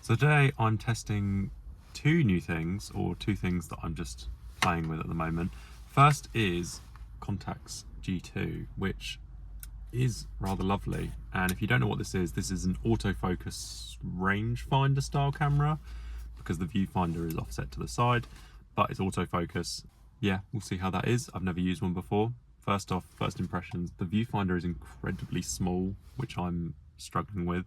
So today I'm testing two new things, or two things that I'm just playing with at the moment. First is Contax G2, which is rather lovely. And if you don't know what this is an autofocus rangefinder style camera, because the viewfinder is offset to the side, but it's autofocus. Yeah, we'll see how that is. I've never used one before. First off, first impressions, the viewfinder is incredibly small, which I'm struggling with,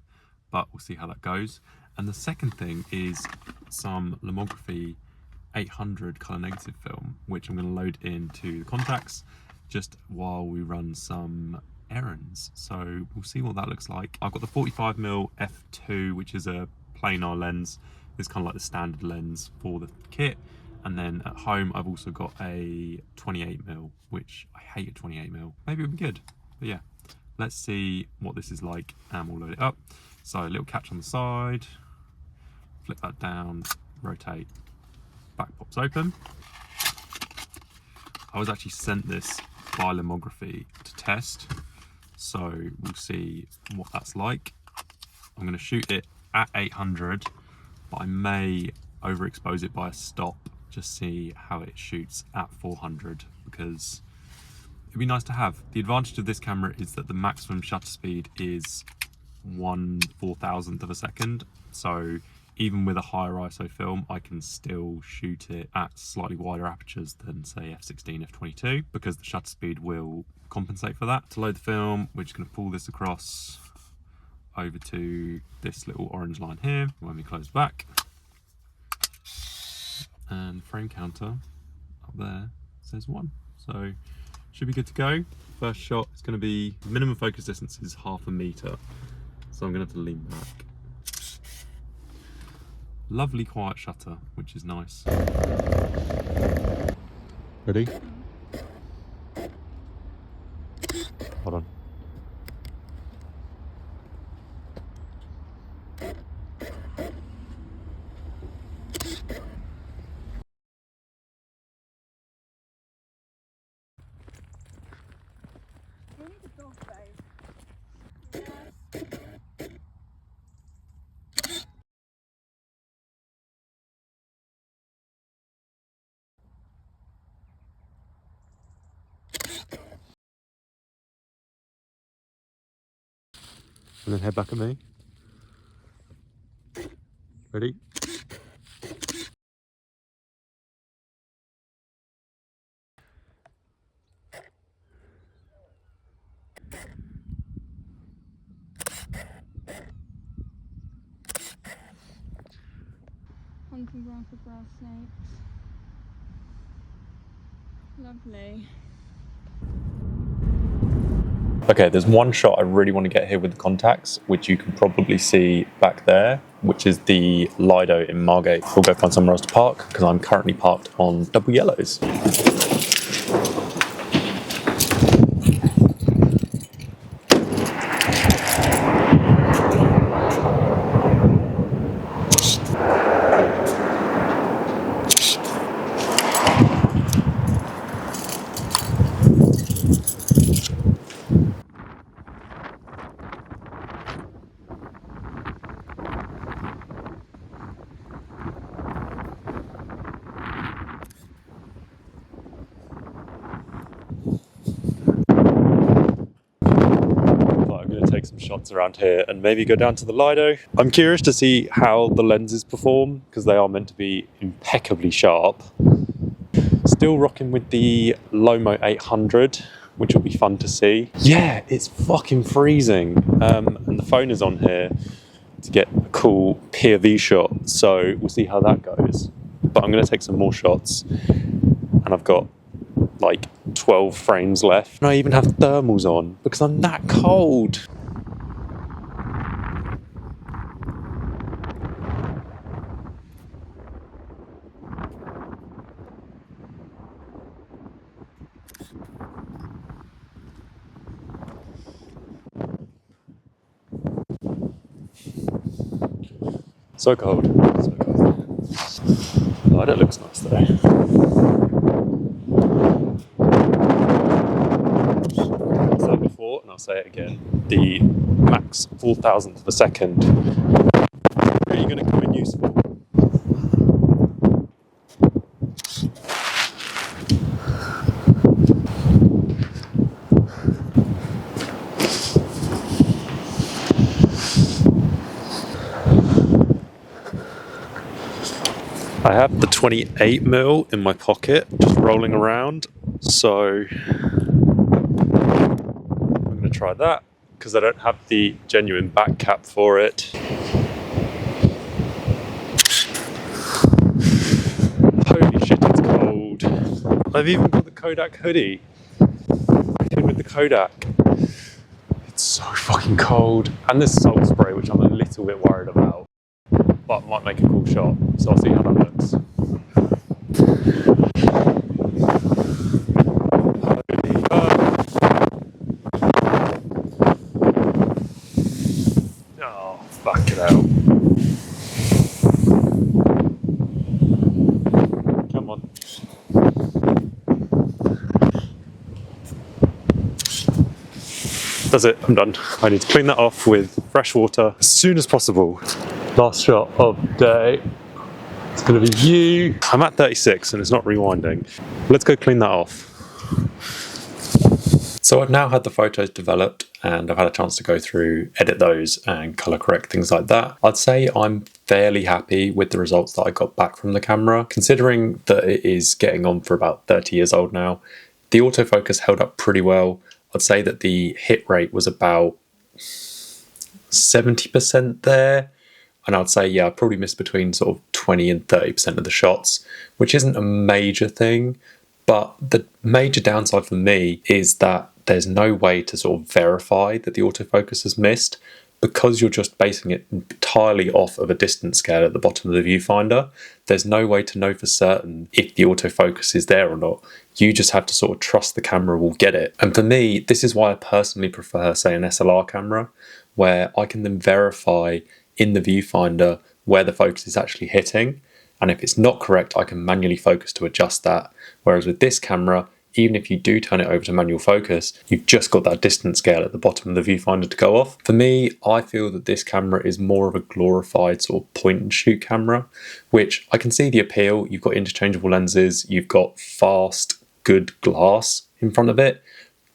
but we'll see how that goes. And the second thing is some Lomography 800 color negative film, which I'm going to load into the Contax just while we run some errands. So we'll see what that looks like. I've got the 45mm f2, which is a planar lens. It's kind of like the standard lens for the kit. And then at home, I've also got a 28mm, which I hate a 28mm. Maybe it'll be good, but yeah. Let's see what this is like, and we'll load it up. So a little catch on the side, flip that down, rotate, back pops open. I was actually sent this by Lomography to test, so we'll see what that's like. I'm going to shoot it at 800, but I may overexpose it by a stop, just see how it shoots at 400, because it'd be nice to have. The advantage of this camera is that the maximum shutter speed is 1/4000th of a second, so even with a higher ISO film, I can still shoot it at slightly wider apertures than, say, f16, f22, because the shutter speed will compensate for that. To load the film, we're just going to pull this across over to this little orange line here. When we close back, and frame counter up there says 1, so should be good to go. First shot is going to be, minimum focus distance is 0.5 meter, so I'm going to have to lean back. Lovely quiet shutter, which is nice. Ready? Hold on. And then head back at me. Ready? Photographic glass snakes. Lovely. Okay, there's one shot I really want to get here with the Contax, which you can probably see back there, which is the Lido in Margate. We'll go find somewhere else to park, because I'm currently parked on double yellows. Take some shots around here and maybe go down to the Lido. I'm curious to see how the lenses perform, because they are meant to be impeccably sharp. Still rocking with the Lomo 800, which will be fun to see. Yeah, it's fucking freezing, and the phone is on here to get a cool POV shot, so we'll see how that goes. But I'm going to take some more shots, and I've got like 12 frames left. And I even have thermals on because I'm that cold. So cold. So cold. Oh, that looks nice though. I've said it before and I'll say it again. The max 0.004 of a second really going to come in I have the 28mm in my pocket, just rolling around, so I'm going to try that, because I don't have the genuine back cap for it. Holy shit, it's cold. I've even got the Kodak hoodie. In with the Kodak. It's so fucking cold. And there's salt spray, which I'm a little bit worried about, but might make a cool shot, so I'll see how that looks. Holy oh, fuck it out. Come on. That's it, I'm done. I need to clean that off with fresh water as soon as possible. Last shot of the day. It's gonna be you. I'm at 36 and it's not rewinding. Let's go clean that off. So I've now had the photos developed and I've had a chance to go through, edit those and color correct things like that. I'd say I'm fairly happy with the results that I got back from the camera, considering that it is getting on for about 30 years old now. The autofocus held up pretty well. I'd say that the hit rate was about 70% there. And I'd say, yeah, I probably missed between sort of 20 and 30% of the shots, which isn't a major thing. But the major downside for me is that there's no way to sort of verify that the autofocus has missed, because you're just basing it entirely off of a distance scale at the bottom of the viewfinder. There's no way to know for certain if the autofocus is there or not. You just have to sort of trust the camera will get it. And for me, this is why I personally prefer, say, an SLR camera, where I can then verify in the viewfinder where the focus is actually hitting. And if it's not correct, I can manually focus to adjust that. Whereas with this camera, even if you do turn it over to manual focus, you've just got that distance scale at the bottom of the viewfinder to go off. For me, I feel that this camera is more of a glorified sort of point and shoot camera, which I can see the appeal. You've got interchangeable lenses, you've got fast, good glass in front of it,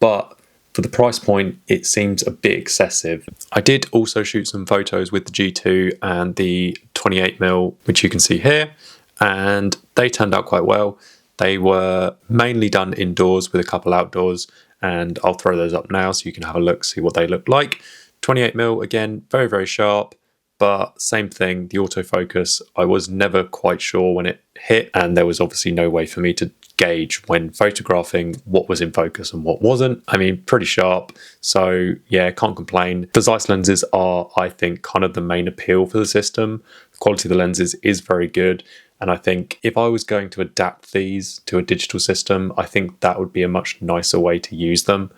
but for the price point, it seems a bit excessive. I did also shoot some photos with the G2 and the 28mm, which you can see here, and they turned out quite well. They were mainly done indoors with a couple outdoors, and I'll throw those up now so you can have a look, see what they look like. 28mm, again, very, very sharp, but same thing, the autofocus, I was never quite sure when it hit, and there was obviously no way for me to gauge when photographing what was in focus and what wasn't. I mean, pretty sharp, so yeah, can't complain. The Zeiss lenses are, I think, kind of the main appeal for the system. The quality of the lenses is very good, and I think if I was going to adapt these to a digital system, I think that would be a much nicer way to use them,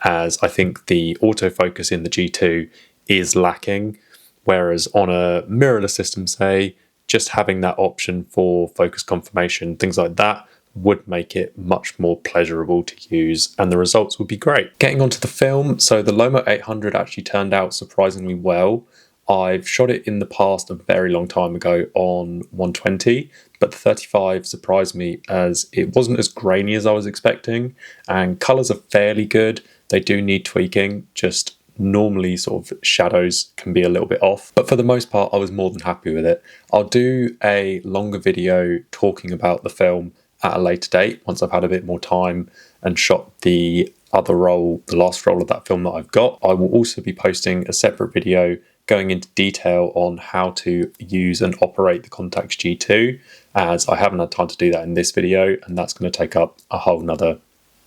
as I think the autofocus in the G2 is lacking, whereas on a mirrorless system, say, just having that option for focus confirmation, things like that, would make it much more pleasurable to use, and the results would be great. Getting onto the film, so the Lomo 800 actually turned out surprisingly well. I've shot it in the past a very long time ago on 120, but the 35 surprised me as it wasn't as grainy as I was expecting, and colours are fairly good. They do need tweaking, just normally sort of shadows can be a little bit off, but for the most part I was more than happy with it. I'll do a longer video talking about the film at a later date once I've had a bit more time and shot the other roll, the last roll of that film that I've got. I will also be posting a separate video going into detail on how to use and operate the Contax G2, as I haven't had time to do that in this video, and that's going to take up a whole nother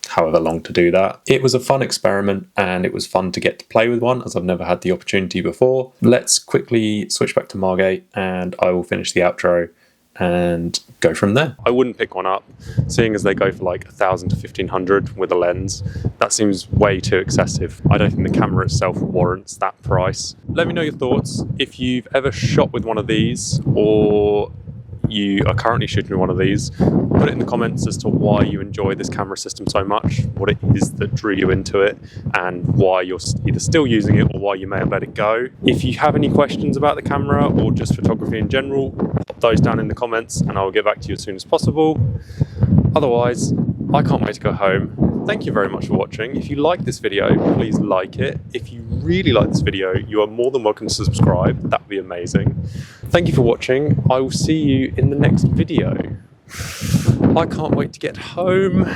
however long to do that. It was a fun experiment and it was fun to get to play with one, as I've never had the opportunity before. Let's quickly switch back to Margate and I will finish the outro and go from there. I wouldn't pick one up, seeing as they go for like 1,000 to 1,500 with a lens. That seems way too excessive. I don't think the camera itself warrants that price. Let me know your thoughts. If you've ever shot with one of these, or you are currently shooting with one of these, put it in the comments as to why you enjoy this camera system so much, what it is that drew you into it, and why you're either still using it or why you may have let it go. If you have any questions about the camera or just photography in general, pop those down in the comments and I'll get back to you as soon as possible. Otherwise, I can't wait to go home, thank you very much for watching. If you like this video, please like it. If you really like this video, you are more than welcome to subscribe. That would be amazing. Thank you for watching. I will see you in the next video. I can't wait to get home.